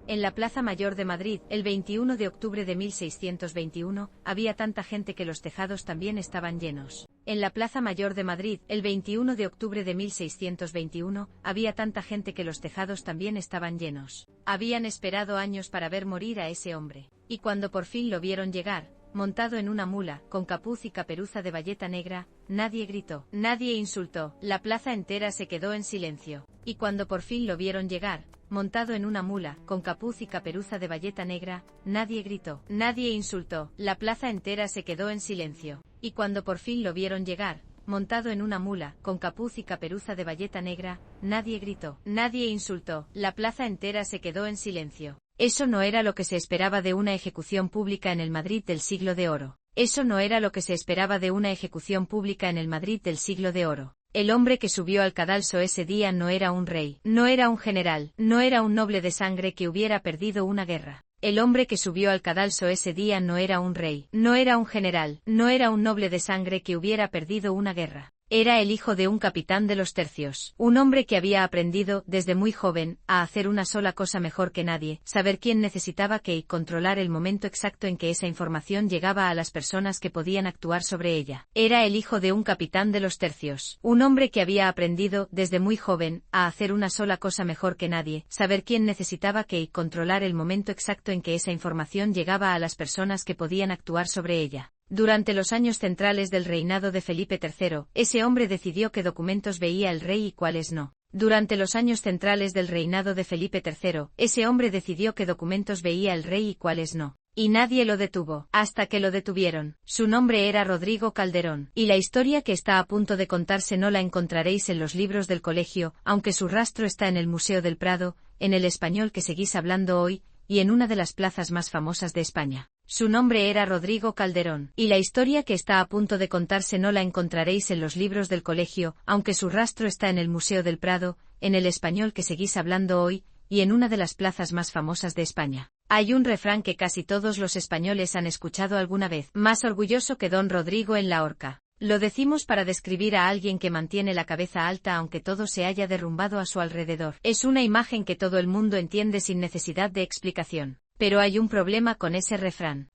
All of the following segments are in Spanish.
En la Plaza Mayor de Madrid, el 21 de octubre de 1621, había tanta gente que los tejados también estaban llenos. En la Plaza Mayor de Madrid, el 21 de octubre de 1621, había tanta gente que los tejados también estaban llenos. Habían esperado años para ver morir a ese hombre. Y cuando por fin lo vieron llegar, montado en una mula, con capuz y caperuza de bayeta negra, nadie gritó, nadie insultó, la plaza entera se quedó en silencio. Y cuando por fin lo vieron llegar, montado en una mula, con capuz y caperuza de bayeta negra, nadie gritó, nadie insultó, la plaza entera se quedó en silencio. Y cuando por fin lo vieron llegar, montado en una mula, con capuz y caperuza de bayeta negra, nadie gritó, nadie insultó, la plaza entera se quedó en silencio. Eso no era lo que se esperaba de una ejecución pública en el Madrid del siglo de oro. Eso no era lo que se esperaba de una ejecución pública en el Madrid del siglo de oro. El hombre que subió al cadalso ese día no era un rey, no era un general, no era un noble de sangre que hubiera perdido una guerra. El hombre que subió al cadalso ese día no era un rey, no era un general, no era un noble de sangre que hubiera perdido una guerra. Era el hijo de un capitán de los tercios, un hombre que había aprendido, desde muy joven, a hacer una sola cosa mejor que nadie, saber quién necesitaba qué y controlar el momento exacto en que esa información llegaba a las personas que podían actuar sobre ella. Era el hijo de un capitán de los tercios, un hombre que había aprendido, desde muy joven, a hacer una sola cosa mejor que nadie, saber quién necesitaba qué y controlar el momento exacto en que esa información llegaba a las personas que podían actuar sobre ella. Durante los años centrales del reinado de Felipe III, ese hombre decidió qué documentos veía el rey y cuáles no. Durante los años centrales del reinado de Felipe III, ese hombre decidió qué documentos veía el rey y cuáles no. Y nadie lo detuvo, hasta que lo detuvieron. Su nombre era Rodrigo Calderón. Y la historia que está a punto de contarse no la encontraréis en los libros del colegio, aunque su rastro está en el Museo del Prado, en el español que seguís hablando hoy, y en una de las plazas más famosas de España. Su nombre era Rodrigo Calderón. Y la historia que está a punto de contarse no la encontraréis en los libros del colegio, aunque su rastro está en el Museo del Prado, en el español que seguís hablando hoy, y en una de las plazas más famosas de España. Hay un refrán que casi todos los españoles han escuchado alguna vez: más orgulloso que don Rodrigo en la horca. Lo decimos para describir a alguien que mantiene la cabeza alta aunque todo se haya derrumbado a su alrededor. Es una imagen que todo el mundo entiende sin necesidad de explicación. Pero hay un problema con ese refrán.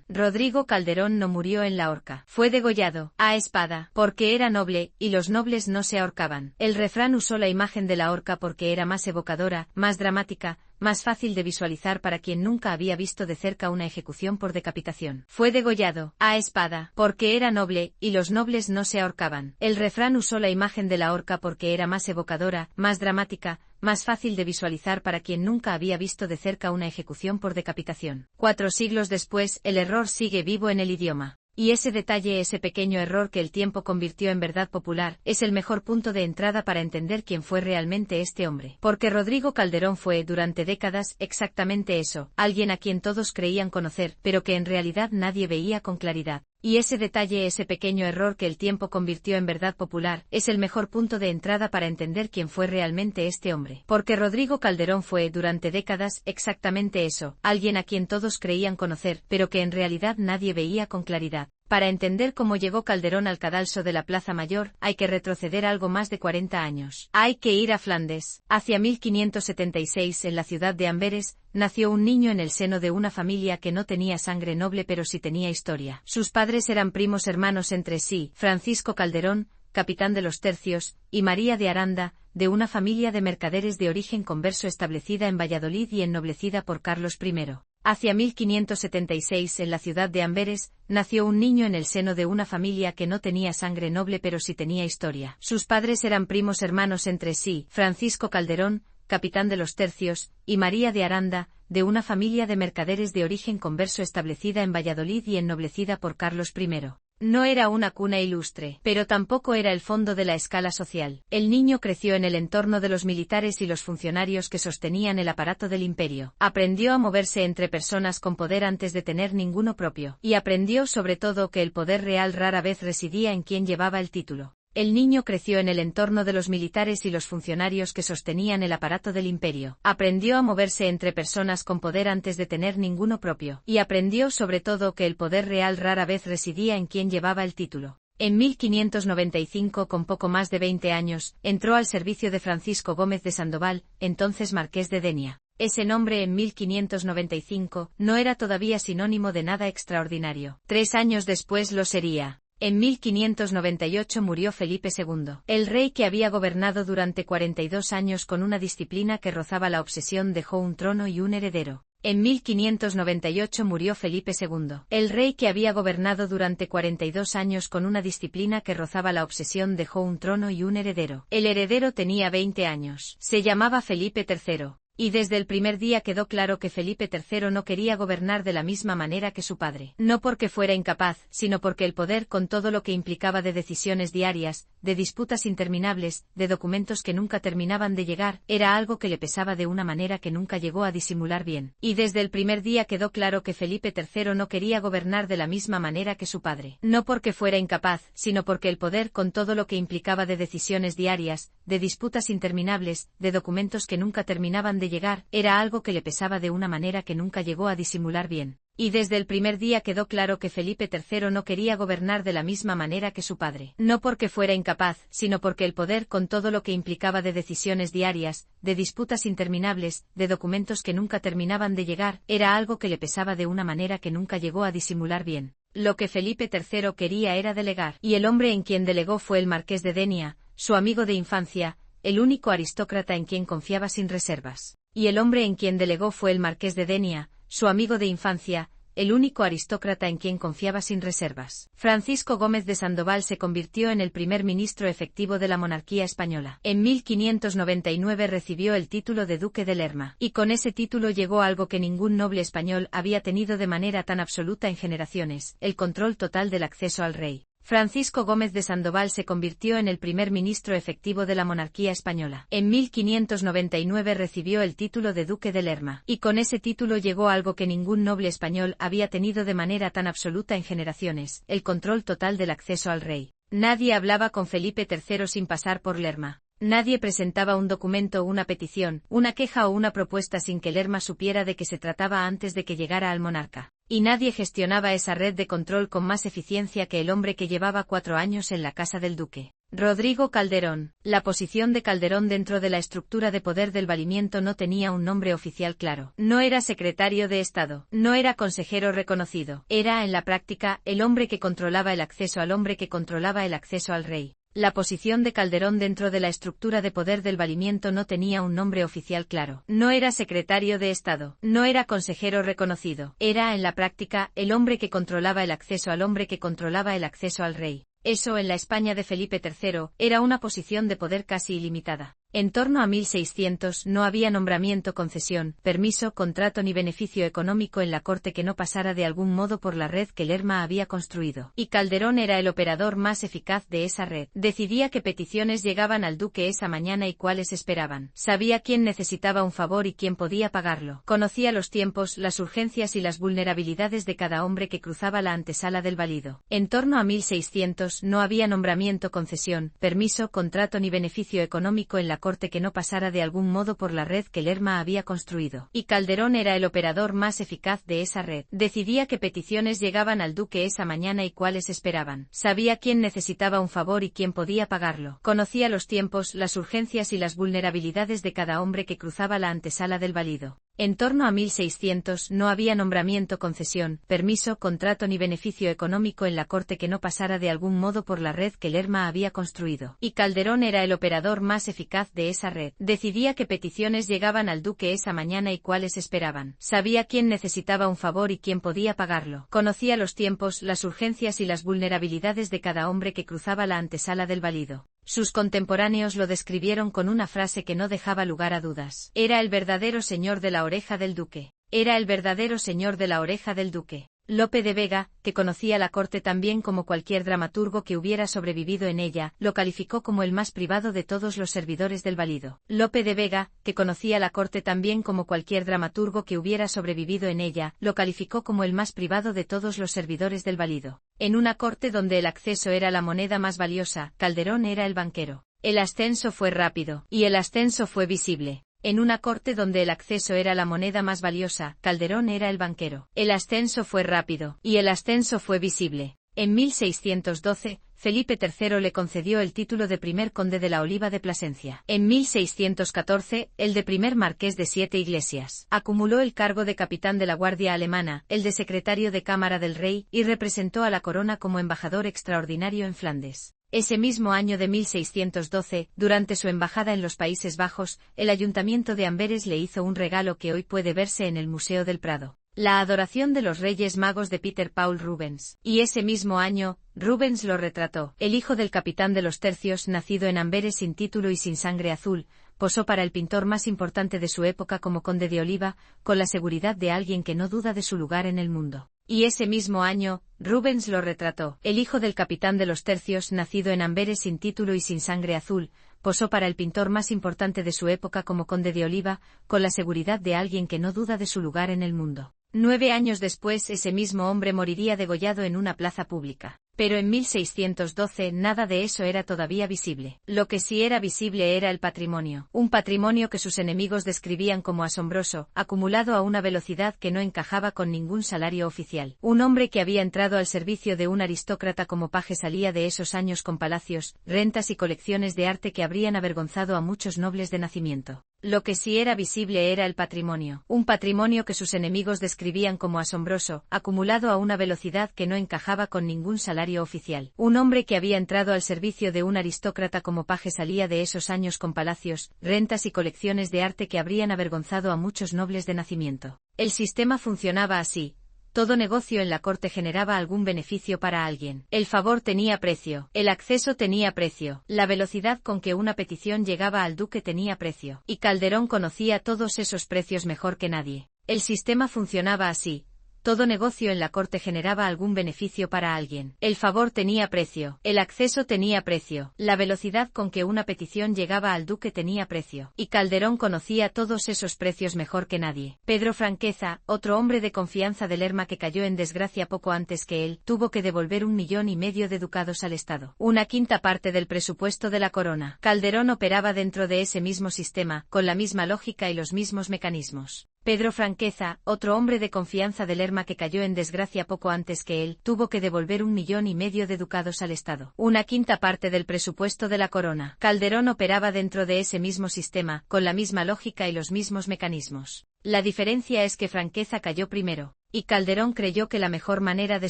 Rodrigo Calderón no murió en la horca. Fue degollado, a espada, porque era noble, y los nobles no se ahorcaban. El refrán usó la imagen de la horca porque era más evocadora, más dramática, más fácil de visualizar para quien nunca había visto de cerca una ejecución por decapitación. Fue degollado, a espada, porque era noble, y los nobles no se ahorcaban. El refrán usó la imagen de la horca porque era más evocadora, más dramática, más fácil de visualizar para quien nunca había visto de cerca una ejecución por decapitación. 4 siglos después, el error sigue vivo en el idioma. Y ese detalle, ese pequeño error que el tiempo convirtió en verdad popular, es el mejor punto de entrada para entender quién fue realmente este hombre. Porque Rodrigo Calderón fue, durante décadas, exactamente eso, alguien a quien todos creían conocer, pero que en realidad nadie veía con claridad. Y ese detalle, ese pequeño error que el tiempo convirtió en verdad popular, es el mejor punto de entrada para entender quién fue realmente este hombre. Porque Rodrigo Calderón fue, durante décadas, exactamente eso, alguien a quien todos creían conocer, pero que en realidad nadie veía con claridad. Para entender cómo llegó Calderón al cadalso de la Plaza Mayor, hay que retroceder algo más de 40 años. Hay que ir a Flandes. Hacia 1576, en la ciudad de Amberes, nació un niño en el seno de una familia que no tenía sangre noble pero sí tenía historia. Sus padres eran primos hermanos entre sí: Francisco Calderón, capitán de los tercios, y María de Aranda, de una familia de mercaderes de origen converso establecida en Valladolid y ennoblecida por Carlos I. Hacia 1576, en la ciudad de Amberes, nació un niño en el seno de una familia que no tenía sangre noble pero sí tenía historia. Sus padres eran primos hermanos entre sí: Francisco Calderón, capitán de los tercios, y María de Aranda, de una familia de mercaderes de origen converso establecida en Valladolid y ennoblecida por Carlos I. No era una cuna ilustre, pero tampoco era el fondo de la escala social. El niño creció en el entorno de los militares y los funcionarios que sostenían el aparato del imperio. Aprendió a moverse entre personas con poder antes de tener ninguno propio. Y aprendió sobre todo que el poder real rara vez residía en quien llevaba el título. El niño creció en el entorno de los militares y los funcionarios que sostenían el aparato del imperio. Aprendió a moverse entre personas con poder antes de tener ninguno propio. Y aprendió sobre todo que el poder real rara vez residía en quien llevaba el título. En 1595, con poco más de 20 años, entró al servicio de Francisco Gómez de Sandoval, entonces marqués de Denia. Ese nombre en 1595 no era todavía sinónimo de nada extraordinario. 3 años después lo sería. En 1598 murió Felipe II, el rey que había gobernado durante 42 años con una disciplina que rozaba la obsesión. Dejó un trono y un heredero. En 1598 murió Felipe II, el rey que había gobernado durante 42 años con una disciplina que rozaba la obsesión. Dejó un trono y un heredero. El heredero tenía 20 años. Se llamaba Felipe III. Y desde el primer día quedó claro que Felipe III no quería gobernar de la misma manera que su padre. No porque fuera incapaz, sino porque el poder, con todo lo que implicaba de decisiones diarias, de disputas interminables, de documentos que nunca terminaban de llegar, era algo que le pesaba de una manera que nunca llegó a disimular bien. Y desde el primer día quedó claro que Felipe III no quería gobernar de la misma manera que su padre. No porque fuera incapaz, sino porque el poder, con todo lo que implicaba de decisiones diarias, de disputas interminables, de documentos que nunca terminaban de llegar, era algo que le pesaba de una manera que nunca llegó a disimular bien. Y desde el primer día quedó claro que Felipe III no quería gobernar de la misma manera que su padre. No porque fuera incapaz, sino porque el poder, con todo lo que implicaba de decisiones diarias, de disputas interminables, de documentos que nunca terminaban de llegar, era algo que le pesaba de una manera que nunca llegó a disimular bien. Lo que Felipe III quería era delegar, y el hombre en quien delegó fue el marqués de Denia, su amigo de infancia, el único aristócrata en quien confiaba sin reservas. Y el hombre en quien delegó fue el marqués de Denia, su amigo de infancia, el único aristócrata en quien confiaba sin reservas. Francisco Gómez de Sandoval se convirtió en el primer ministro efectivo de la monarquía española. En 1599 recibió el título de duque de Lerma, y con ese título llegó algo que ningún noble español había tenido de manera tan absoluta en generaciones: el control total del acceso al rey. Francisco Gómez de Sandoval se convirtió en el primer ministro efectivo de la monarquía española. En 1599 recibió el título de duque de Lerma, y con ese título llegó algo que ningún noble español había tenido de manera tan absoluta en generaciones: el control total del acceso al rey. Nadie hablaba con Felipe III sin pasar por Lerma. Nadie presentaba un documento o una petición, una queja o una propuesta sin que Lerma supiera de qué se trataba antes de que llegara al monarca. Y nadie gestionaba esa red de control con más eficiencia que el hombre que llevaba 4 años en la casa del duque. Rodrigo Calderón. La posición de Calderón dentro de la estructura de poder del valimiento no tenía un nombre oficial claro. No era secretario de Estado, no era consejero reconocido. Era, en la práctica, el hombre que controlaba el acceso al hombre que controlaba el acceso al rey. La posición de Calderón dentro de la estructura de poder del valimiento no tenía un nombre oficial claro. No era secretario de Estado, no era consejero reconocido. Era, en la práctica, el hombre que controlaba el acceso al hombre que controlaba el acceso al rey. Eso, en la España de Felipe III, era una posición de poder casi ilimitada. En torno a 1600 no había nombramiento, concesión, permiso, contrato ni beneficio económico en la corte que no pasara de algún modo por la red que Lerma había construido. Y Calderón era el operador más eficaz de esa red. Decidía qué peticiones llegaban al duque esa mañana y cuáles esperaban. Sabía quién necesitaba un favor y quién podía pagarlo. Conocía los tiempos, las urgencias y las vulnerabilidades de cada hombre que cruzaba la antesala del valido. En torno a 1600 no había nombramiento, concesión, permiso, contrato ni beneficio económico en la corte que no pasara de algún modo por la red que Lerma había construido. Y Calderón era el operador más eficaz de esa red. Decidía qué peticiones llegaban al duque esa mañana y cuáles esperaban. Sabía quién necesitaba un favor y quién podía pagarlo. Conocía los tiempos, las urgencias y las vulnerabilidades de cada hombre que cruzaba la antesala del valido. En torno a 1600 no había nombramiento, concesión, permiso, contrato ni beneficio económico en la corte que no pasara de algún modo por la red que Lerma había construido. Y Calderón era el operador más eficaz de esa red. Decidía qué peticiones llegaban al duque esa mañana y cuáles esperaban. Sabía quién necesitaba un favor y quién podía pagarlo. Conocía los tiempos, las urgencias y las vulnerabilidades de cada hombre que cruzaba la antesala del valido. Sus contemporáneos lo describieron con una frase que no dejaba lugar a dudas. Era el verdadero señor de la oreja del duque. Era el verdadero señor de la oreja del duque. Lope de Vega, que conocía la corte tan bien como cualquier dramaturgo que hubiera sobrevivido en ella, lo calificó como el más privado de todos los servidores del valido. Lope de Vega, que conocía la corte tan bien como cualquier dramaturgo que hubiera sobrevivido en ella, lo calificó como el más privado de todos los servidores del valido. En una corte donde el acceso era la moneda más valiosa, Calderón era el banquero. El ascenso fue rápido, y el ascenso fue visible. En una corte donde el acceso era la moneda más valiosa, Calderón era el banquero. El ascenso fue rápido, y el ascenso fue visible. En 1612, Felipe III le concedió el título de primer conde de la Oliva de Plasencia. En 1614, el de primer marqués de Siete Iglesias. Acumuló el cargo de capitán de la Guardia Alemana, el de secretario de Cámara del Rey, y representó a la corona como embajador extraordinario en Flandes. Ese mismo año de 1612, durante su embajada en los Países Bajos, el Ayuntamiento de Amberes le hizo un regalo que hoy puede verse en el Museo del Prado. La adoración de los Reyes Magos de Peter Paul Rubens. Y ese mismo año, Rubens lo retrató. El hijo del capitán de los tercios, nacido en Amberes sin título y sin sangre azul, posó para el pintor más importante de su época como conde de Oliva, con la seguridad de alguien que no duda de su lugar en el mundo. Y ese mismo año, Rubens lo retrató. El hijo del capitán de los tercios, nacido en Amberes sin título y sin sangre azul, posó para el pintor más importante de su época como conde de Oliva, con la seguridad de alguien que no duda de su lugar en el mundo. 9 años después, ese mismo hombre moriría degollado en una plaza pública. Pero en 1612 nada de eso era todavía visible. Lo que sí era visible era el patrimonio. Un patrimonio que sus enemigos describían como asombroso, acumulado a una velocidad que no encajaba con ningún salario oficial. Un hombre que había entrado al servicio de un aristócrata como paje salía de esos años con palacios, rentas y colecciones de arte que habrían avergonzado a muchos nobles de nacimiento. Lo que sí era visible era el patrimonio. Un patrimonio que sus enemigos describían como asombroso, acumulado a una velocidad que no encajaba con ningún salario oficial. Un hombre que había entrado al servicio de un aristócrata como paje salía de esos años con palacios, rentas y colecciones de arte que habrían avergonzado a muchos nobles de nacimiento. El sistema funcionaba así. Todo negocio en la corte generaba algún beneficio para alguien. El favor tenía precio, el acceso tenía precio, la velocidad con que una petición llegaba al duque tenía precio. Y Calderón conocía todos esos precios mejor que nadie. El sistema funcionaba así. Todo negocio en la corte generaba algún beneficio para alguien. El favor tenía precio, el acceso tenía precio, la velocidad con que una petición llegaba al duque tenía precio. Y Calderón conocía todos esos precios mejor que nadie. Pedro Franqueza, otro hombre de confianza de Lerma que cayó en desgracia poco antes que él, tuvo que devolver 1,5 millones de ducados al Estado. Una quinta parte del presupuesto de la corona. Calderón operaba dentro de ese mismo sistema, con la misma lógica y los mismos mecanismos. Pedro Franqueza, otro hombre de confianza de Lerma que cayó en desgracia poco antes que él, tuvo que devolver 1,5 millones de ducados al Estado. Una quinta parte del presupuesto de la corona. Calderón operaba dentro de ese mismo sistema, con la misma lógica y los mismos mecanismos. La diferencia es que Franqueza cayó primero, y Calderón creyó que la mejor manera de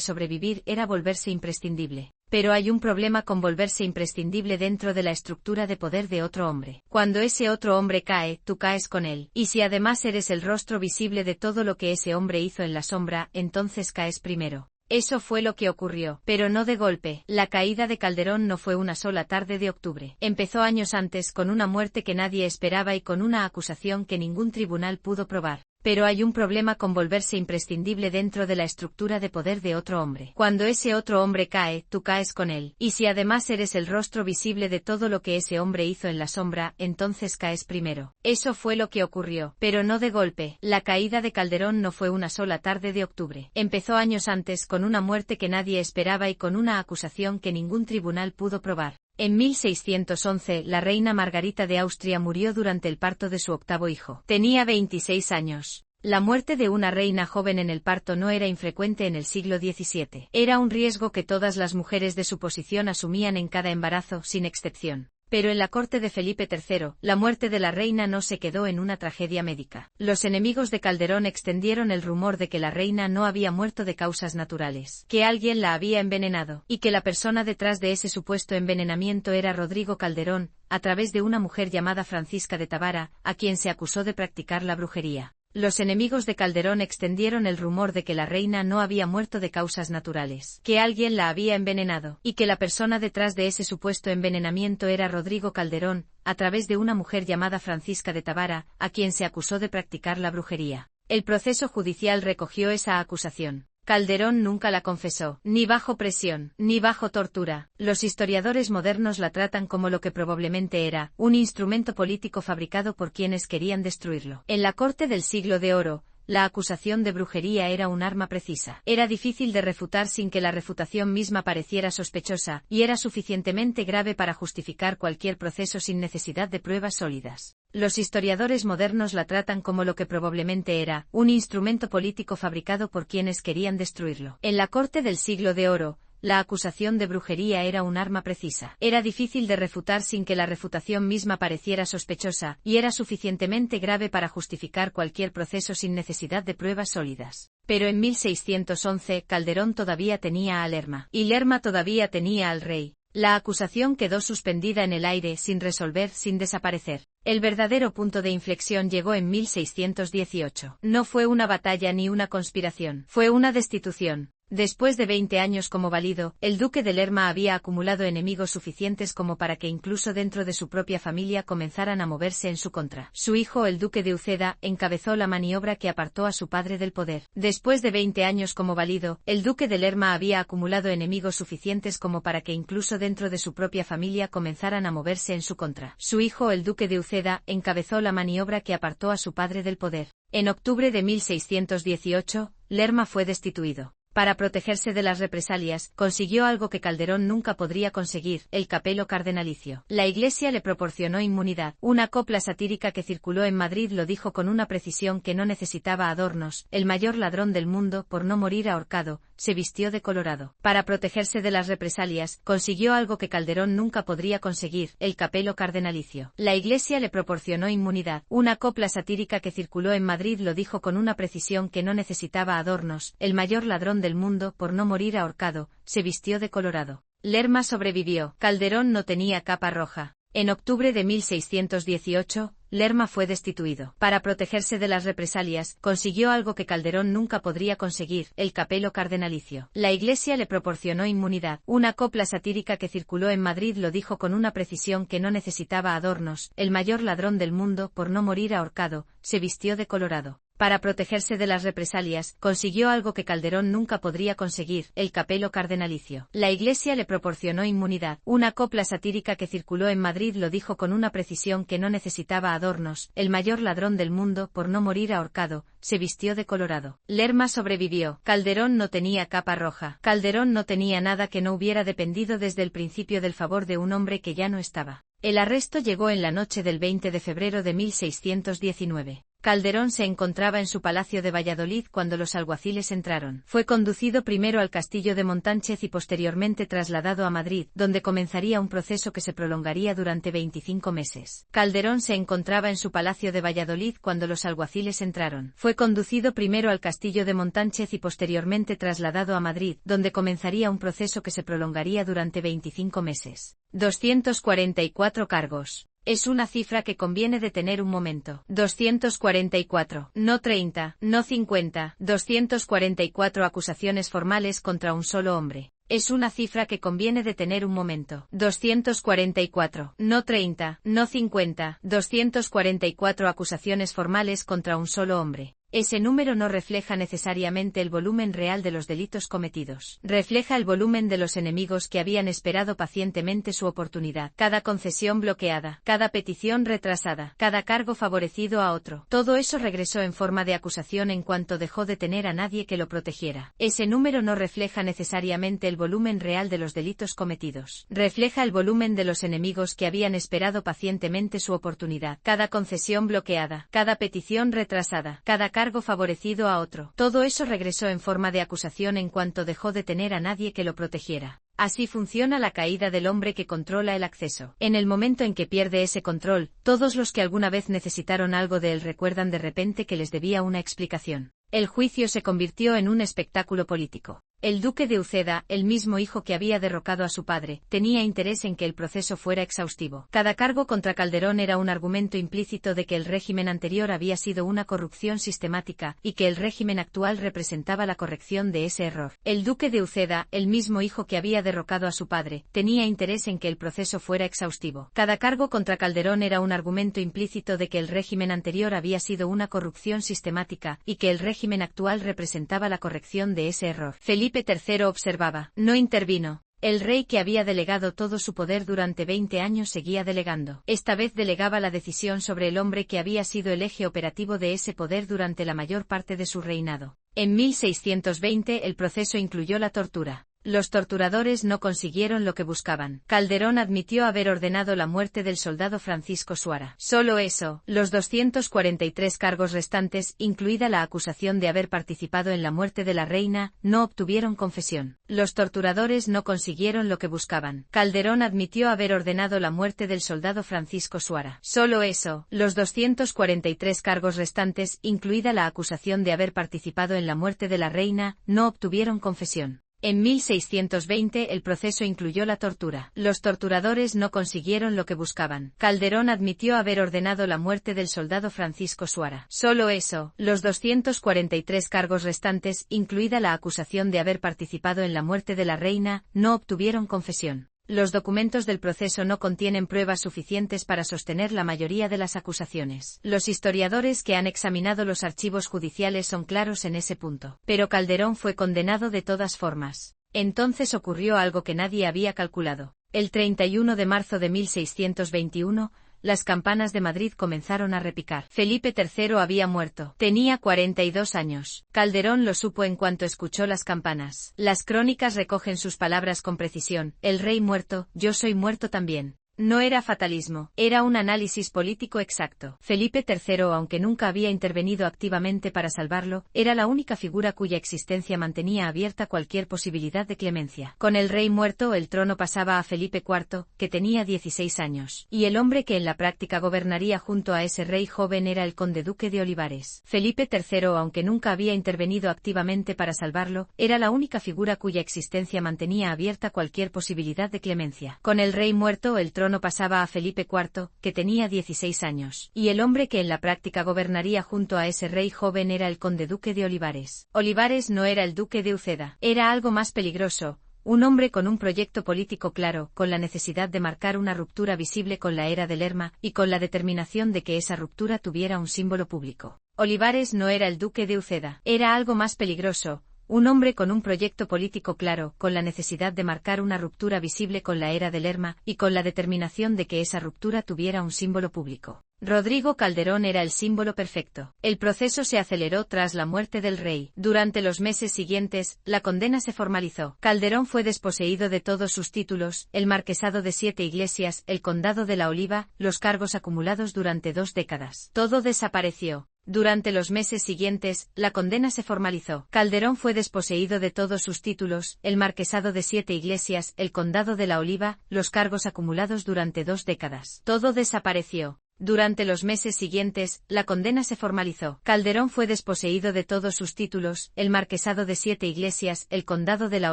sobrevivir era volverse imprescindible. Pero hay un problema con volverse imprescindible dentro de la estructura de poder de otro hombre. Cuando ese otro hombre cae, tú caes con él. Y si además eres el rostro visible de todo lo que ese hombre hizo en la sombra, entonces caes primero. Eso fue lo que ocurrió, pero no de golpe. La caída de Calderón no fue una sola tarde de octubre. Empezó años antes con una muerte que nadie esperaba y con una acusación que ningún tribunal pudo probar. Pero hay un problema con volverse imprescindible dentro de la estructura de poder de otro hombre. Cuando ese otro hombre cae, tú caes con él. Y si además eres el rostro visible de todo lo que ese hombre hizo en la sombra, entonces caes primero. Eso fue lo que ocurrió, pero no de golpe. La caída de Calderón no fue una sola tarde de octubre. Empezó años antes con una muerte que nadie esperaba y con una acusación que ningún tribunal pudo probar. En 1611, la reina Margarita de Austria murió durante el parto de su octavo hijo. Tenía 26 años. La muerte de una reina joven en el parto no era infrecuente en el siglo XVII. Era un riesgo que todas las mujeres de su posición asumían en cada embarazo, sin excepción. Pero en la corte de Felipe III, la muerte de la reina no se quedó en una tragedia médica. Los enemigos de Calderón extendieron el rumor de que la reina no había muerto de causas naturales, que alguien la había envenenado, y que la persona detrás de ese supuesto envenenamiento era Rodrigo Calderón, a través de una mujer llamada Francisca de Tavara, a quien se acusó de practicar la brujería. Los enemigos de Calderón extendieron el rumor de que la reina no había muerto de causas naturales, que alguien la había envenenado, y que la persona detrás de ese supuesto envenenamiento era Rodrigo Calderón, a través de una mujer llamada Francisca de Tavara, a quien se acusó de practicar la brujería. El proceso judicial recogió esa acusación. Calderón nunca la confesó, ni bajo presión, ni bajo tortura. Los historiadores modernos la tratan como lo que probablemente era, un instrumento político fabricado por quienes querían destruirlo. En la corte del Siglo de Oro, la acusación de brujería era un arma precisa. Era difícil de refutar sin que la refutación misma pareciera sospechosa, y era suficientemente grave para justificar cualquier proceso sin necesidad de pruebas sólidas. Los historiadores modernos la tratan como lo que probablemente era, un instrumento político fabricado por quienes querían destruirlo. En la corte del Siglo de Oro, La acusación de brujería era un arma precisa. Era difícil de refutar sin que la refutación misma pareciera sospechosa, y era suficientemente grave para justificar cualquier proceso sin necesidad de pruebas sólidas. Pero en 1611 Calderón todavía tenía a Lerma, y Lerma todavía tenía al rey. La acusación quedó suspendida en el aire sin resolver, sin desaparecer. El verdadero punto de inflexión llegó en 1618. No fue una batalla ni una conspiración, fue una destitución. Después de 20 años como valido, el duque de Lerma había acumulado enemigos suficientes como para que incluso dentro de su propia familia comenzaran a moverse en su contra. Su hijo, el duque de Uceda, encabezó la maniobra que apartó a su padre del poder. Después de 20 años como valido, el duque de Lerma había acumulado enemigos suficientes como para que incluso dentro de su propia familia comenzaran a moverse en su contra. Su hijo, el duque de Uceda, encabezó la maniobra que apartó a su padre del poder. En octubre de 1618, Lerma fue destituido. Para protegerse de las represalias, consiguió algo que Calderón nunca podría conseguir, el capelo cardenalicio. La Iglesia le proporcionó inmunidad. Una copla satírica que circuló en Madrid lo dijo con una precisión que no necesitaba adornos: el mayor ladrón del mundo, por no morir ahorcado, se vistió de colorado. Para protegerse de las represalias, consiguió algo que Calderón nunca podría conseguir, el capelo cardenalicio. La Iglesia le proporcionó inmunidad. Una copla satírica que circuló en Madrid lo dijo con una precisión que no necesitaba adornos: el mayor ladrón del mundo, por no morir ahorcado, se vistió de colorado. Lerma sobrevivió. Calderón no tenía capa roja. En octubre de 1618, Lerma fue destituido. Para protegerse de las represalias, consiguió algo que Calderón nunca podría conseguir, el capelo cardenalicio. La Iglesia le proporcionó inmunidad. Una copla satírica que circuló en Madrid lo dijo con una precisión que no necesitaba adornos: el mayor ladrón del mundo, por no morir ahorcado, se vistió de colorado. Para protegerse de las represalias, consiguió algo que Calderón nunca podría conseguir, el capelo cardenalicio. La Iglesia le proporcionó inmunidad. Una copla satírica que circuló en Madrid lo dijo con una precisión que no necesitaba adornos: el mayor ladrón del mundo, por no morir ahorcado, se vistió de colorado. Lerma sobrevivió. Calderón no tenía capa roja. Calderón no tenía nada que no hubiera dependido desde el principio del favor de un hombre que ya no estaba. El arresto llegó en la noche del 20 de febrero de 1619. Calderón se encontraba en su palacio de Valladolid cuando los alguaciles entraron. Fue conducido primero al castillo de Montánchez y posteriormente trasladado a Madrid, donde comenzaría un proceso que se prolongaría durante 25 meses. Calderón se encontraba en su palacio de Valladolid cuando los alguaciles entraron. Fue conducido primero al castillo de Montánchez y posteriormente trasladado a Madrid, donde comenzaría un proceso que se prolongaría durante 25 meses. 244 cargos. Es una cifra que conviene detener un momento. 244, no 30, no 50, 244 acusaciones formales contra un solo hombre. Es una cifra que conviene detener un momento. 244, no 30, no 50, 244 acusaciones formales contra un solo hombre. Ese número no refleja necesariamente el volumen real de los delitos cometidos. Refleja el volumen de los enemigos que habían esperado pacientemente su oportunidad. Cada concesión bloqueada, cada petición retrasada, cada cargo favorecido a otro. Todo eso regresó en forma de acusación en cuanto dejó de tener a nadie que lo protegiera. Ese número no refleja necesariamente el volumen real de los delitos cometidos. Refleja el volumen de los enemigos que habían esperado pacientemente su oportunidad. Cada concesión bloqueada, cada petición retrasada, cada cargo favorecido a otro. Todo eso regresó en forma de acusación en cuanto dejó de tener a nadie que lo protegiera. Así funciona la caída del hombre que controla el acceso. En el momento en que pierde ese control, todos los que alguna vez necesitaron algo de él recuerdan de repente que les debía una explicación. El juicio se convirtió en un espectáculo político. El duque de Uceda, el mismo hijo que había derrocado a su padre, tenía interés en que el proceso fuera exhaustivo. Cada cargo contra Calderón era un argumento implícito de que el régimen anterior había sido una corrupción sistemática, y que el régimen actual representaba la corrección de ese error. El duque de Uceda, el mismo hijo que había derrocado a su padre, tenía interés en que el proceso fuera exhaustivo. Cada cargo contra Calderón era un argumento implícito de que el régimen anterior había sido una corrupción sistemática, y que el régimen actual representaba la corrección de ese error. Felipe III observaba. No intervino. El rey que había delegado todo su poder durante 20 años seguía delegando. Esta vez delegaba la decisión sobre el hombre que había sido el eje operativo de ese poder durante la mayor parte de su reinado. En 1620 el proceso incluyó la tortura. Los torturadores no consiguieron lo que buscaban. Calderón admitió haber ordenado la muerte del soldado Francisco Suara. Solo eso, los 243 cargos restantes, incluida la acusación de haber participado en la muerte de la reina, no obtuvieron confesión. Los torturadores no consiguieron lo que buscaban. Calderón admitió haber ordenado la muerte del soldado Francisco Suara. Solo eso, los 243 cargos restantes, incluida la acusación de haber participado en la muerte de la reina, no obtuvieron confesión. En 1620 el proceso incluyó la tortura. Los torturadores no consiguieron lo que buscaban. Calderón admitió haber ordenado la muerte del soldado Francisco Suara. Solo eso, los 243 cargos restantes, incluida la acusación de haber participado en la muerte de la reina, no obtuvieron confesión. Los documentos del proceso no contienen pruebas suficientes para sostener la mayoría de las acusaciones. Los historiadores que han examinado los archivos judiciales son claros en ese punto. Pero Calderón fue condenado de todas formas. Entonces ocurrió algo que nadie había calculado. El 31 de marzo de 1621, las campanas de Madrid comenzaron a repicar. Felipe III había muerto. Tenía 42 años. Calderón lo supo en cuanto escuchó las campanas. Las crónicas recogen sus palabras con precisión. El rey muerto, yo soy muerto también. No era fatalismo, era un análisis político exacto. Felipe III, aunque nunca había intervenido activamente para salvarlo, era la única figura cuya existencia mantenía abierta cualquier posibilidad de clemencia. Con el rey muerto, el trono pasaba a Felipe IV, que tenía 16 años, y el hombre que en la práctica gobernaría junto a ese rey joven era el conde duque de Olivares. Felipe III, aunque nunca había intervenido activamente para salvarlo, era la única figura cuya existencia mantenía abierta cualquier posibilidad de clemencia. Con el rey muerto, el trono pasaba a Felipe IV, que tenía 16 años, y el hombre que en la práctica gobernaría junto a ese rey joven era el conde duque de Olivares. Olivares no era el duque de Uceda, era algo más peligroso, un hombre con un proyecto político claro, con la necesidad de marcar una ruptura visible con la era de Lerma, y con la determinación de que esa ruptura tuviera un símbolo público. Olivares no era el duque de Uceda, era algo más peligroso, un hombre con un proyecto político claro, con la necesidad de marcar una ruptura visible con la era de Lerma, y con la determinación de que esa ruptura tuviera un símbolo público. Rodrigo Calderón era el símbolo perfecto. El proceso se aceleró tras la muerte del rey. Durante los meses siguientes, la condena se formalizó. Calderón fue desposeído de todos sus títulos, el marquesado de 7 iglesias, el condado de la Oliva, los cargos acumulados durante 2 décadas. Todo desapareció. Durante los meses siguientes, la condena se formalizó. Calderón fue desposeído de todos sus títulos, el marquesado de 7 iglesias, el condado de la Oliva, los cargos acumulados durante 2 décadas. Todo desapareció. Durante los meses siguientes, la condena se formalizó. Calderón fue desposeído de todos sus títulos, el marquesado de 7 iglesias, el condado de la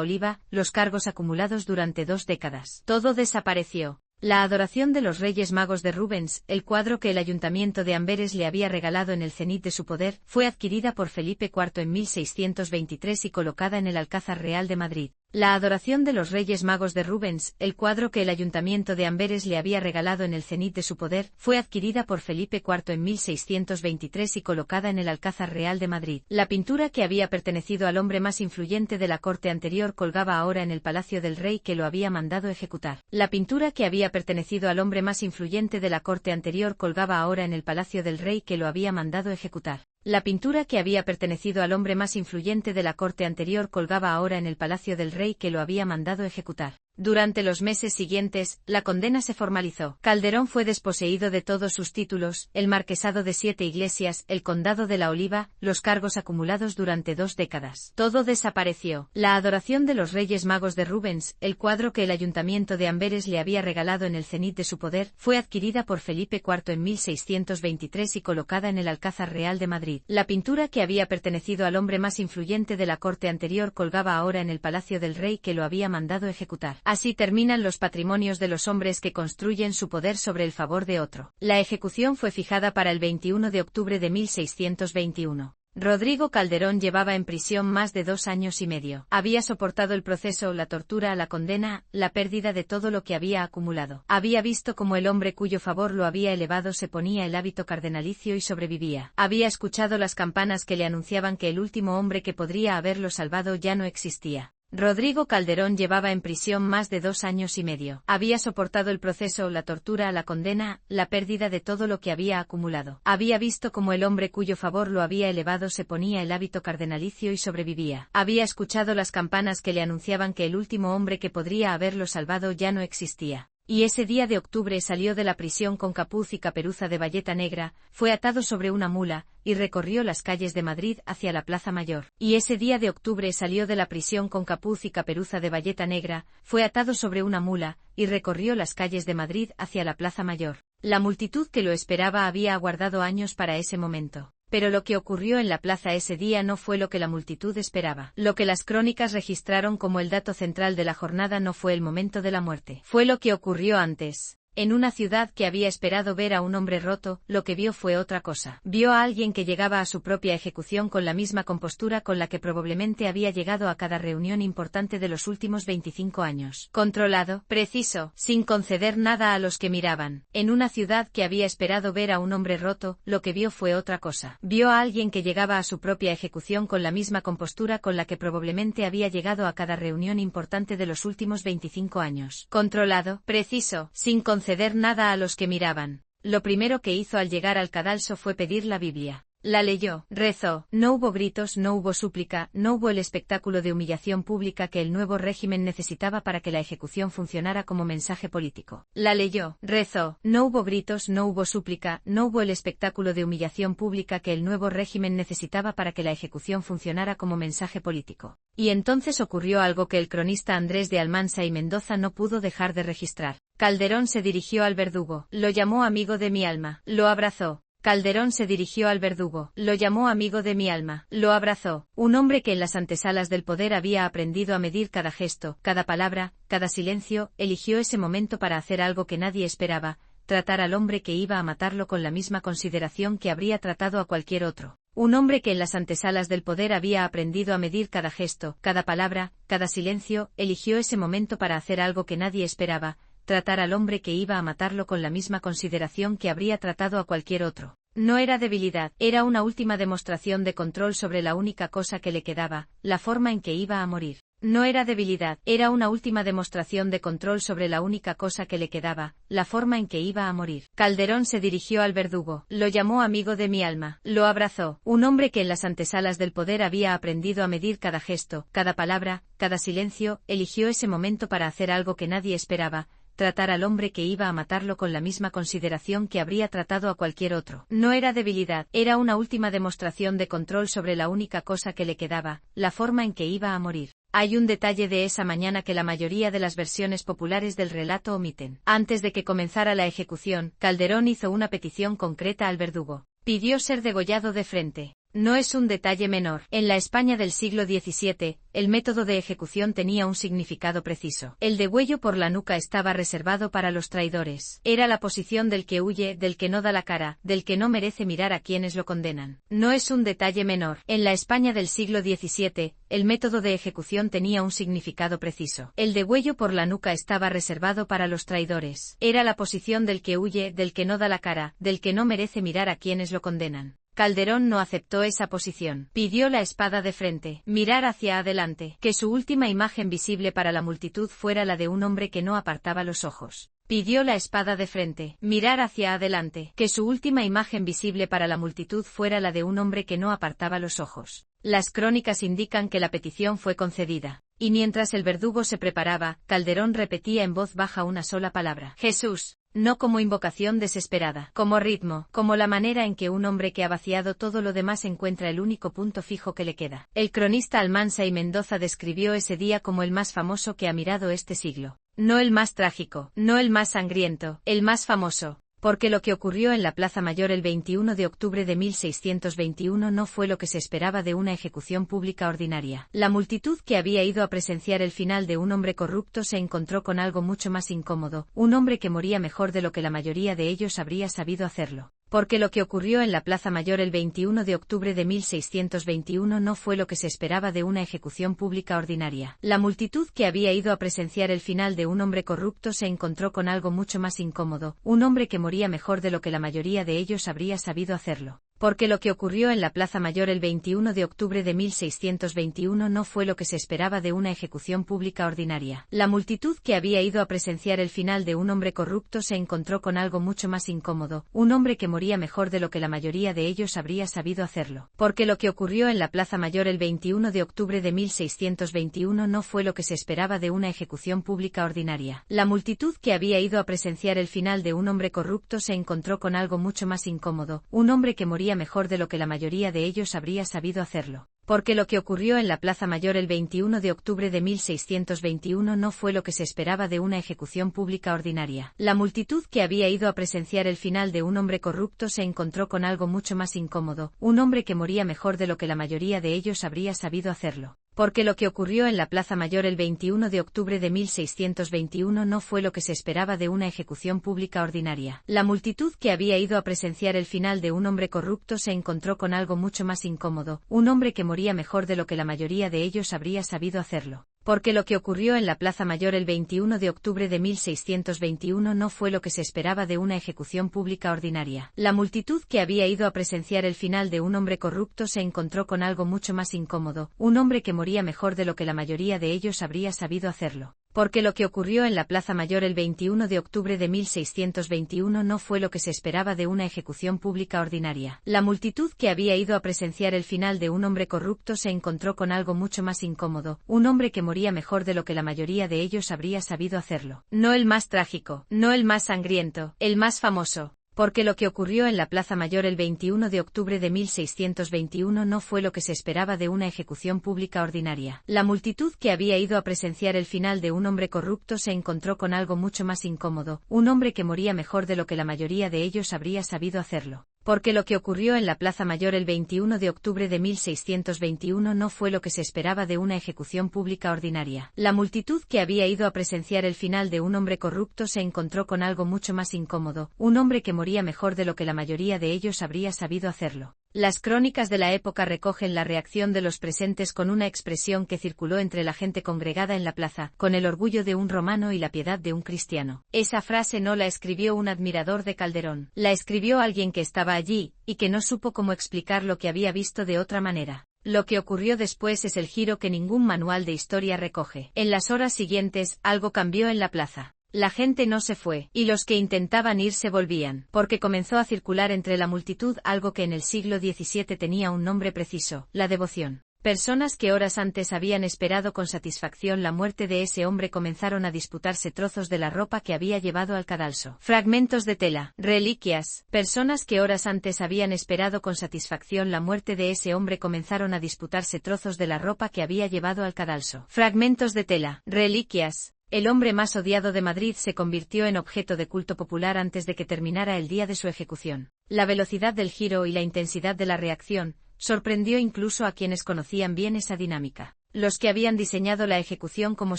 Oliva, los cargos acumulados durante 2 décadas. Todo desapareció. La adoración de los Reyes Magos de Rubens, el cuadro que el Ayuntamiento de Amberes le había regalado en el cenit de su poder, fue adquirida por Felipe IV en 1623 y colocada en el Alcázar Real de Madrid. La adoración de los Reyes Magos de Rubens, el cuadro que el Ayuntamiento de Amberes le había regalado en el cenit de su poder, fue adquirida por Felipe IV en 1623 y colocada en el Alcázar Real de Madrid. La pintura que había pertenecido al hombre más influyente de la corte anterior colgaba ahora en el palacio del rey que lo había mandado ejecutar. La pintura que había pertenecido al hombre más influyente de la corte anterior colgaba ahora en el palacio del rey que lo había mandado ejecutar. La pintura que había pertenecido al hombre más influyente de la corte anterior colgaba ahora en el palacio del rey que lo había mandado ejecutar. Durante los meses siguientes, la condena se formalizó. Calderón fue desposeído de todos sus títulos, el marquesado de 7 iglesias, el condado de la Oliva, los cargos acumulados durante 2 décadas. Todo desapareció. La adoración de los Reyes Magos de Rubens, el cuadro que el Ayuntamiento de Amberes le había regalado en el cenit de su poder, fue adquirida por Felipe IV en 1623 y colocada en el Alcázar Real de Madrid. La pintura que había pertenecido al hombre más influyente de la corte anterior colgaba ahora en el palacio del rey que lo había mandado ejecutar. Así terminan los patrimonios de los hombres que construyen su poder sobre el favor de otro. La ejecución fue fijada para el 21 de octubre de 1621. Rodrigo Calderón llevaba en prisión más de 2 años y medio. Había soportado el proceso, la tortura, la condena, la pérdida de todo lo que había acumulado. Había visto cómo el hombre cuyo favor lo había elevado se ponía el hábito cardenalicio y sobrevivía. Había escuchado las campanas que le anunciaban que el último hombre que podría haberlo salvado ya no existía. Rodrigo Calderón llevaba en prisión más de 2 años y medio. Había soportado el proceso, la tortura, la condena, la pérdida de todo lo que había acumulado. Había visto cómo el hombre cuyo favor lo había elevado se ponía el hábito cardenalicio y sobrevivía. Había escuchado las campanas que le anunciaban que el último hombre que podría haberlo salvado ya no existía. Y ese día de octubre salió de la prisión con capuz y caperuza de bayeta negra, fue atado sobre una mula, y recorrió las calles de Madrid hacia la Plaza Mayor. Y ese día de octubre salió de la prisión con capuz y caperuza de bayeta negra, fue atado sobre una mula, y recorrió las calles de Madrid hacia la Plaza Mayor. La multitud que lo esperaba había aguardado años para ese momento. Pero lo que ocurrió en la plaza ese día no fue lo que la multitud esperaba. Lo que las crónicas registraron como el dato central de la jornada no fue el momento de la muerte. Fue lo que ocurrió antes. En una ciudad que había esperado ver a un hombre roto, lo que vio fue otra cosa. Vio a alguien que llegaba a su propia ejecución con la misma compostura con la que probablemente había llegado a cada reunión importante de los últimos 25 años. Controlado, preciso, sin conceder nada a los que miraban. En una ciudad que había esperado ver a un hombre roto, lo que vio fue otra cosa. Vio a alguien que llegaba a su propia ejecución con la misma compostura con la que probablemente había llegado a cada reunión importante de los últimos 25 años. Controlado, preciso, sin conceder nada a los que miraban. Lo primero que hizo al llegar al cadalso fue pedir la Biblia. La leyó, rezó, no hubo gritos, no hubo súplica, no hubo el espectáculo de humillación pública que el nuevo régimen necesitaba para que la ejecución funcionara como mensaje político. La leyó, rezó, no hubo gritos, no hubo súplica, no hubo el espectáculo de humillación pública que el nuevo régimen necesitaba para que la ejecución funcionara como mensaje político. Y entonces ocurrió algo que el cronista Andrés de Almansa y Mendoza no pudo dejar de registrar. Calderón se dirigió al verdugo, lo llamó amigo de mi alma, lo abrazó. Calderón se dirigió al verdugo, lo llamó amigo de mi alma, lo abrazó, un hombre que en las antesalas del poder había aprendido a medir cada gesto, cada palabra, cada silencio, eligió ese momento para hacer algo que nadie esperaba, tratar al hombre que iba a matarlo con la misma consideración que habría tratado a cualquier otro. Un hombre que en las antesalas del poder había aprendido a medir cada gesto, cada palabra, cada silencio, eligió ese momento para hacer algo que nadie esperaba, tratar al hombre que iba a matarlo con la misma consideración que habría tratado a cualquier otro. No era debilidad, era una última demostración de control sobre la única cosa que le quedaba, la forma en que iba a morir. No era debilidad, era una última demostración de control sobre la única cosa que le quedaba, la forma en que iba a morir. Calderón se dirigió al verdugo, lo llamó amigo de mi alma, lo abrazó, un hombre que en las antesalas del poder había aprendido a medir cada gesto, cada palabra, cada silencio, eligió ese momento para hacer algo que nadie esperaba, tratar al hombre que iba a matarlo con la misma consideración que habría tratado a cualquier otro. No era debilidad, era una última demostración de control sobre la única cosa que le quedaba, la forma en que iba a morir. Hay un detalle de esa mañana que la mayoría de las versiones populares del relato omiten. Antes de que comenzara la ejecución, Calderón hizo una petición concreta al verdugo. Pidió ser degollado de frente. No es un detalle menor. En la España del siglo XVII, el método de ejecución tenía un significado preciso. El degüello por la nuca estaba reservado para los traidores. Era la posición del que huye, del que no da la cara, del que no merece mirar a quienes lo condenan. No es un detalle menor. En la España del siglo XVII, el método de ejecución tenía un significado preciso. El degüello por la nuca estaba reservado para los traidores. Era la posición del que huye, del que no da la cara, del que no merece mirar a quienes lo condenan. Calderón no aceptó esa posición. Pidió la espada de frente, mirar hacia adelante, que su última imagen visible para la multitud fuera la de un hombre que no apartaba los ojos. Pidió la espada de frente, mirar hacia adelante, que su última imagen visible para la multitud fuera la de un hombre que no apartaba los ojos. Las crónicas indican que la petición fue concedida. Y mientras el verdugo se preparaba, Calderón repetía en voz baja una sola palabra: Jesús. No como invocación desesperada, como ritmo, como la manera en que un hombre que ha vaciado todo lo demás encuentra el único punto fijo que le queda. El cronista Almansa y Mendoza describió ese día como el más famoso que ha mirado este siglo. No el más trágico, no el más sangriento, el más famoso. Porque lo que ocurrió en la Plaza Mayor el 21 de octubre de 1621 no fue lo que se esperaba de una ejecución pública ordinaria. La multitud que había ido a presenciar el final de un hombre corrupto se encontró con algo mucho más incómodo, un hombre que moría mejor de lo que la mayoría de ellos habría sabido hacerlo. Porque lo que ocurrió en la Plaza Mayor el 21 de octubre de 1621 no fue lo que se esperaba de una ejecución pública ordinaria. La multitud que había ido a presenciar el final de un hombre corrupto se encontró con algo mucho más incómodo, un hombre que moría mejor de lo que la mayoría de ellos habría sabido hacerlo. porque lo que ocurrió en la Plaza Mayor el 21 de octubre de 1621 no fue lo que se esperaba de una ejecución pública ordinaria. La multitud que había ido a presenciar el final de un hombre corrupto se encontró con algo mucho más incómodo, un hombre que moría mejor de lo que la mayoría de ellos habría sabido hacerlo. Porque lo que ocurrió en la Plaza Mayor el 21 de octubre de 1621 no fue lo que se esperaba de una ejecución pública ordinaria. La multitud que había ido a presenciar el final de un hombre corrupto se encontró con algo mucho más incómodo, un hombre que moría mejor de lo que la mayoría de ellos habría sabido hacerlo. Porque lo que ocurrió en la Plaza Mayor el 21 de octubre de 1621 no fue lo que se esperaba de una ejecución pública ordinaria. La multitud que había ido a presenciar el final de un hombre corrupto se encontró con algo mucho más incómodo, un hombre que moría mejor de lo que la mayoría de ellos habría sabido hacerlo. Porque lo que ocurrió en la Plaza Mayor el 21 de octubre de 1621 no fue lo que se esperaba de una ejecución pública ordinaria. La multitud que había ido a presenciar el final de un hombre corrupto se encontró con algo mucho más incómodo, un hombre que moría mejor de lo que la mayoría de ellos habría sabido hacerlo. Porque lo que ocurrió en la Plaza Mayor el 21 de octubre de 1621 no fue lo que se esperaba de una ejecución pública ordinaria. La multitud que había ido a presenciar el final de un hombre corrupto se encontró con algo mucho más incómodo, un hombre que moría mejor de lo que la mayoría de ellos habría sabido hacerlo. Porque lo que ocurrió en la Plaza Mayor el 21 de octubre de 1621 no fue lo que se esperaba de una ejecución pública ordinaria. La multitud que había ido a presenciar el final de un hombre corrupto se encontró con algo mucho más incómodo, un hombre que moría mejor de lo que la mayoría de ellos habría sabido hacerlo. No el más trágico, no el más sangriento, el más famoso. Porque lo que ocurrió en la Plaza Mayor el 21 de octubre de 1621 no fue lo que se esperaba de una ejecución pública ordinaria. La multitud que había ido a presenciar el final de un hombre corrupto se encontró con algo mucho más incómodo, un hombre que moría mejor de lo que la mayoría de ellos habría sabido hacerlo. Porque lo que ocurrió en la Plaza Mayor el 21 de octubre de 1621 no fue lo que se esperaba de una ejecución pública ordinaria. La multitud que había ido a presenciar el final de un hombre corrupto se encontró con algo mucho más incómodo, un hombre que moría mejor de lo que la mayoría de ellos habría sabido hacerlo. Las crónicas de la época recogen la reacción de los presentes con una expresión que circuló entre la gente congregada en la plaza, con el orgullo de un romano y la piedad de un cristiano. Esa frase no la escribió un admirador de Calderón, la escribió alguien que estaba allí, y que no supo cómo explicar lo que había visto de otra manera. Lo que ocurrió después es el giro que ningún manual de historia recoge. En las horas siguientes, algo cambió en la plaza. La gente no se fue, y los que intentaban irse volvían, porque comenzó a circular entre la multitud algo que en el siglo XVII tenía un nombre preciso, la devoción. Personas que horas antes habían esperado con satisfacción la muerte de ese hombre comenzaron a disputarse trozos de la ropa que había llevado al cadalso, fragmentos de tela, reliquias. Personas que horas antes habían esperado con satisfacción la muerte de ese hombre comenzaron a disputarse trozos de la ropa que había llevado al cadalso, fragmentos de tela, reliquias. El hombre más odiado de Madrid se convirtió en objeto de culto popular antes de que terminara el día de su ejecución. La velocidad del giro y la intensidad de la reacción sorprendió incluso a quienes conocían bien esa dinámica. Los que habían diseñado la ejecución como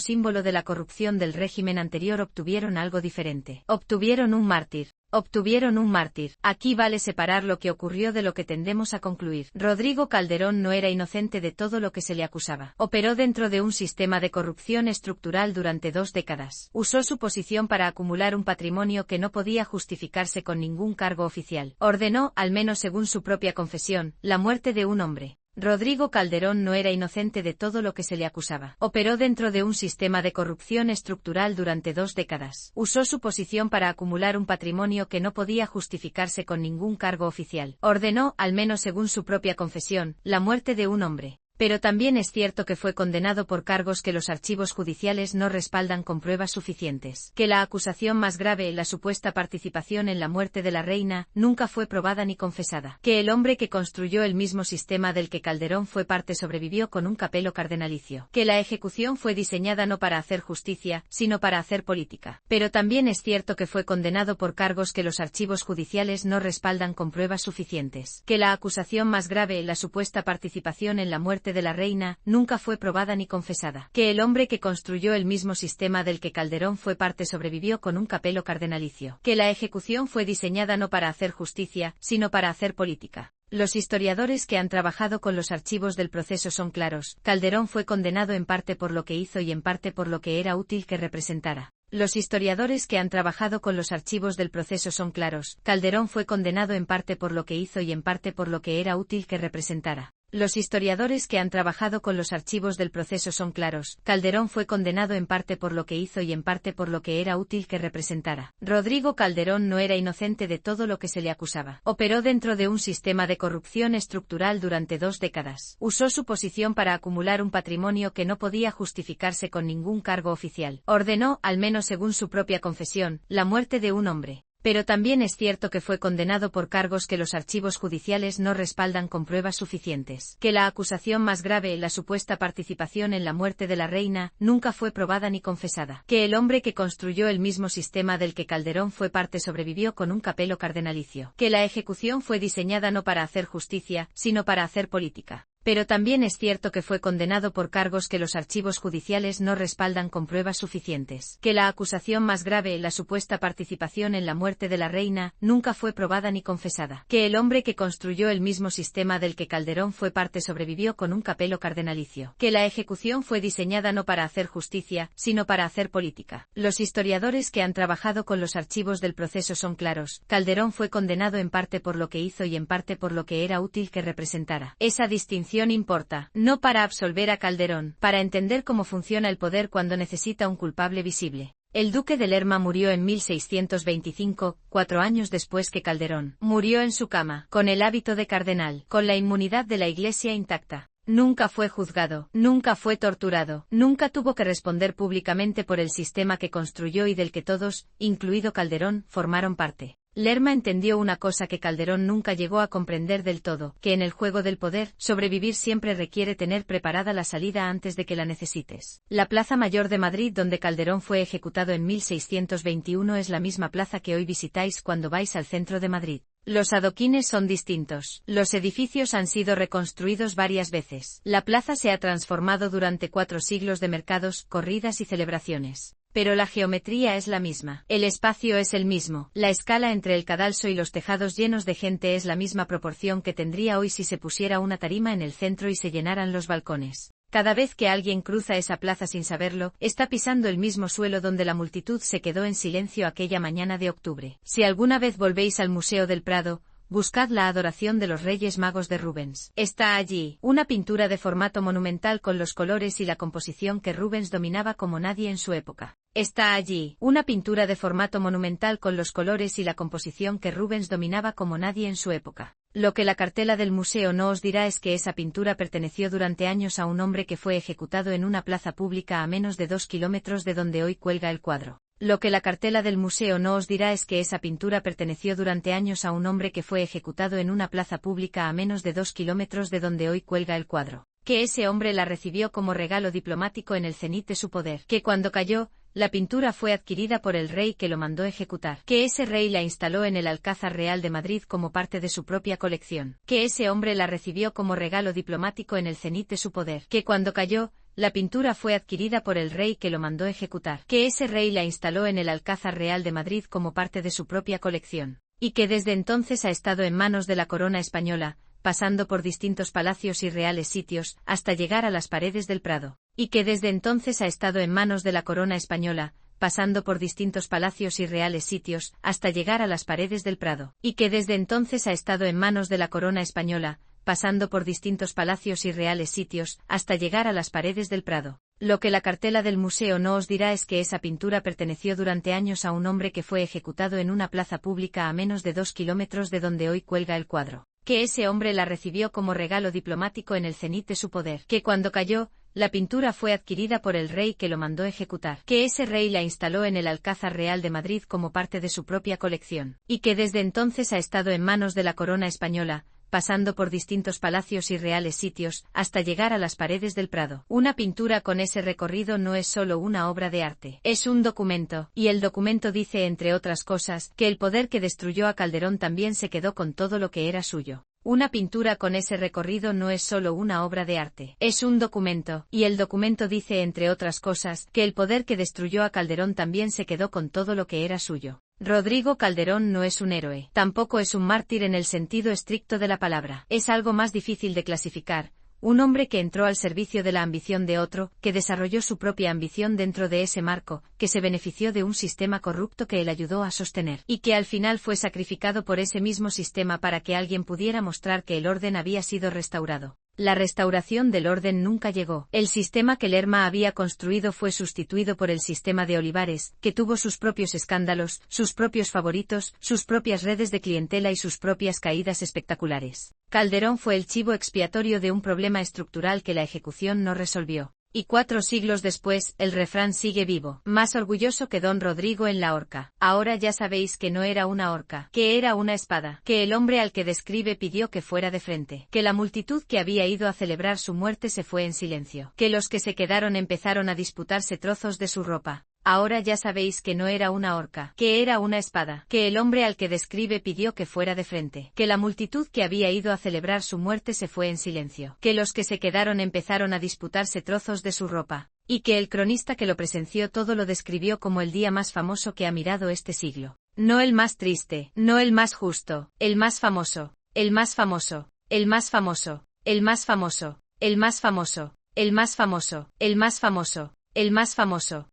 símbolo de la corrupción del régimen anterior obtuvieron algo diferente. Obtuvieron un mártir. Obtuvieron un mártir. Aquí vale separar lo que ocurrió de lo que tendemos a concluir. Rodrigo Calderón no era inocente de todo lo que se le acusaba. Operó dentro de un sistema de corrupción estructural durante 2 décadas. Usó su posición para acumular un patrimonio que no podía justificarse con ningún cargo oficial. Ordenó, al menos según su propia confesión, la muerte de un hombre. Rodrigo Calderón no era inocente de todo lo que se le acusaba. Operó dentro de un sistema de corrupción estructural durante 2 décadas. Usó su posición para acumular un patrimonio que no podía justificarse con ningún cargo oficial. Ordenó, al menos según su propia confesión, la muerte de un hombre. Pero también es cierto que fue condenado por cargos que los archivos judiciales no respaldan con pruebas suficientes. Que la acusación más grave, la supuesta participación en la muerte de la reina, nunca fue probada ni confesada. Que el hombre que construyó el mismo sistema del que Calderón fue parte sobrevivió con un capelo cardenalicio. Que la ejecución fue diseñada no para hacer justicia, sino para hacer política. Pero también es cierto que fue condenado por cargos que los archivos judiciales no respaldan con pruebas suficientes. Que la acusación más grave, la supuesta participación en la muerte de la reina, nunca fue probada ni confesada. Que el hombre que construyó el mismo sistema del que Calderón fue parte sobrevivió con un capelo cardenalicio. Que la ejecución fue diseñada no para hacer justicia, sino para hacer política. Los historiadores que han trabajado con los archivos del proceso son claros. Calderón fue condenado en parte por lo que hizo y en parte por lo que era útil que representara. Los historiadores que han trabajado con los archivos del proceso son claros. Calderón fue condenado en parte por lo que hizo y en parte por lo que era útil que representara. Los historiadores que han trabajado con los archivos del proceso son claros. Calderón fue condenado en parte por lo que hizo y en parte por lo que era útil que representara. Rodrigo Calderón no era inocente de todo lo que se le acusaba. Operó dentro de un sistema de corrupción estructural durante 2 décadas. Usó su posición para acumular un patrimonio que no podía justificarse con ningún cargo oficial. Ordenó, al menos según su propia confesión, la muerte de un hombre. Pero también es cierto que fue condenado por cargos que los archivos judiciales no respaldan con pruebas suficientes. Que la acusación más grave, la supuesta participación en la muerte de la reina, nunca fue probada ni confesada. Que el hombre que construyó el mismo sistema del que Calderón fue parte sobrevivió con un capelo cardenalicio. Que la ejecución fue diseñada no para hacer justicia, sino para hacer política. Pero también es cierto que fue condenado por cargos que los archivos judiciales no respaldan con pruebas suficientes. Que la acusación más grave, la supuesta participación en la muerte de la reina, nunca fue probada ni confesada. Que el hombre que construyó el mismo sistema del que Calderón fue parte sobrevivió con un capelo cardenalicio. Que la ejecución fue diseñada no para hacer justicia, sino para hacer política. Los historiadores que han trabajado con los archivos del proceso son claros. Calderón fue condenado en parte por lo que hizo y en parte por lo que era útil que representara. Esa distinción importa, no para absolver a Calderón, para entender cómo funciona el poder cuando necesita un culpable visible. El duque de Lerma murió en 1625, 4 años después que Calderón. Murió en su cama, con el hábito de cardenal, con la inmunidad de la Iglesia intacta. Nunca fue juzgado, nunca fue torturado, nunca tuvo que responder públicamente por el sistema que construyó y del que todos, incluido Calderón, formaron parte. Lerma entendió una cosa que Calderón nunca llegó a comprender del todo, que en el juego del poder, sobrevivir siempre requiere tener preparada la salida antes de que la necesites. La Plaza Mayor de Madrid donde Calderón fue ejecutado en 1621 es la misma plaza que hoy visitáis cuando vais al centro de Madrid. Los adoquines son distintos. Los edificios han sido reconstruidos varias veces. La plaza se ha transformado durante 4 siglos de mercados, corridas y celebraciones. Pero la geometría es la misma. El espacio es el mismo. La escala entre el cadalso y los tejados llenos de gente es la misma proporción que tendría hoy si se pusiera una tarima en el centro y se llenaran los balcones. Cada vez que alguien cruza esa plaza sin saberlo, está pisando el mismo suelo donde la multitud se quedó en silencio aquella mañana de octubre. Si alguna vez volvéis al Museo del Prado, buscad la Adoración de los Reyes Magos de Rubens. Está allí, una pintura de formato monumental con los colores y la composición que Rubens dominaba como nadie en su época. Está allí, una pintura de formato monumental con los colores y la composición que Rubens dominaba como nadie en su época. Lo que la cartela del museo no os dirá es que esa pintura perteneció durante años a un hombre que fue ejecutado en una plaza pública a menos de 2 kilómetros de donde hoy cuelga el cuadro. Lo que la cartela del museo no os dirá es que esa pintura perteneció durante años a un hombre que fue ejecutado en una plaza pública a menos de 2 kilómetros de donde hoy cuelga el cuadro. Que ese hombre la recibió como regalo diplomático en el cenit de su poder. Que cuando cayó, la pintura fue adquirida por el rey que lo mandó ejecutar. Que ese rey la instaló en el Alcázar Real de Madrid como parte de su propia colección. Que ese hombre la recibió como regalo diplomático en el cenit de su poder. Que cuando cayó, la pintura fue adquirida por el rey que lo mandó ejecutar. Que ese rey la instaló en el Alcázar Real de Madrid como parte de su propia colección. Y que desde entonces ha estado en manos de la corona española, pasando por distintos palacios y reales sitios, hasta llegar a las paredes del Prado. Y que desde entonces ha estado en manos de la corona española, pasando por distintos palacios y reales sitios, hasta llegar a las paredes del Prado. Y que desde entonces ha estado en manos de la corona española, pasando por distintos palacios y reales sitios, hasta llegar a las paredes del Prado. Lo que la cartela del museo no os dirá es que esa pintura perteneció durante años a un hombre que fue ejecutado en una plaza pública a menos de 2 kilómetros de donde hoy cuelga el cuadro. Que ese hombre la recibió como regalo diplomático en el cenit de su poder. Que cuando cayó, la pintura fue adquirida por el rey que lo mandó ejecutar. Que ese rey la instaló en el Alcázar Real de Madrid como parte de su propia colección. Y que desde entonces ha estado en manos de la corona española, pasando por distintos palacios y reales sitios, hasta llegar a las paredes del Prado. Una pintura con ese recorrido no es solo una obra de arte, es un documento, y el documento dice, entre otras cosas, que el poder que destruyó a Calderón también se quedó con todo lo que era suyo. Una pintura con ese recorrido no es solo una obra de arte, es un documento, y el documento dice, entre otras cosas, que el poder que destruyó a Calderón también se quedó con todo lo que era suyo. Rodrigo Calderón no es un héroe, tampoco es un mártir en el sentido estricto de la palabra. Es algo más difícil de clasificar, Un hombre que entró al servicio de la ambición de otro, que desarrolló su propia ambición dentro de ese marco, que se benefició de un sistema corrupto que él ayudó a sostener, y que al final fue sacrificado por ese mismo sistema para que alguien pudiera mostrar que el orden había sido restaurado. La restauración del orden nunca llegó. El sistema que Lerma había construido fue sustituido por el sistema de Olivares, que tuvo sus propios escándalos, sus propios favoritos, sus propias redes de clientela y sus propias caídas espectaculares. Calderón fue el chivo expiatorio de un problema estructural que la ejecución no resolvió. Y 4 siglos después, el refrán sigue vivo, más orgulloso que don Rodrigo en la horca. Ahora ya sabéis que no era una horca, que era una espada, que el hombre al que describe pidió que fuera de frente, que la multitud que había ido a celebrar su muerte se fue en silencio, que los que se quedaron empezaron a disputarse trozos de su ropa. Ahora ya sabéis que no era una horca, que era una espada, que el hombre al que describe pidió que fuera de frente, que la multitud que había ido a celebrar su muerte se fue en silencio, que los que se quedaron empezaron a disputarse trozos de su ropa, y que el cronista que lo presenció todo lo describió como el día más famoso que ha mirado este siglo. No el más triste, no el más justo, el más famoso, el más famoso, el más famoso, el más famoso, el más famoso, el más famoso, el más famoso, el más famoso,